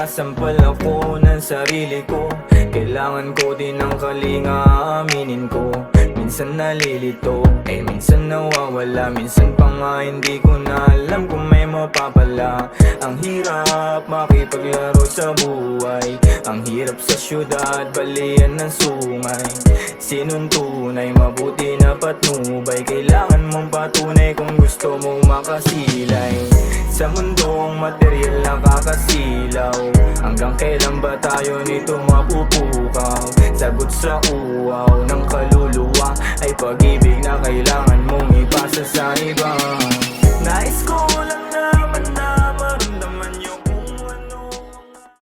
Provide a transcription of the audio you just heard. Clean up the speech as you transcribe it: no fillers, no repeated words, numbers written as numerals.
nagsasampal ako ng sarili ko. Kailangan ko din ng kalinga, aminin ko. Minsan nalilito, minsan nawawala. Minsan pa nga hindi ko na alam kung may mapapala. Ang hirap makipaglaro sa buhay, ang hirap sa syudad, balian ng sungay. Sinong tunay, mabuti na patnubay. Kailangan mong patunay kung gusto mong makasilay. Sa mundong material nakakasilaw, hanggang kailan ba tayo nito mapupukaw? Sagot sa uwaw ng kaluluwa ay pag-ibig na kailangan mong ipasa sa iba. Nais ko lang naman na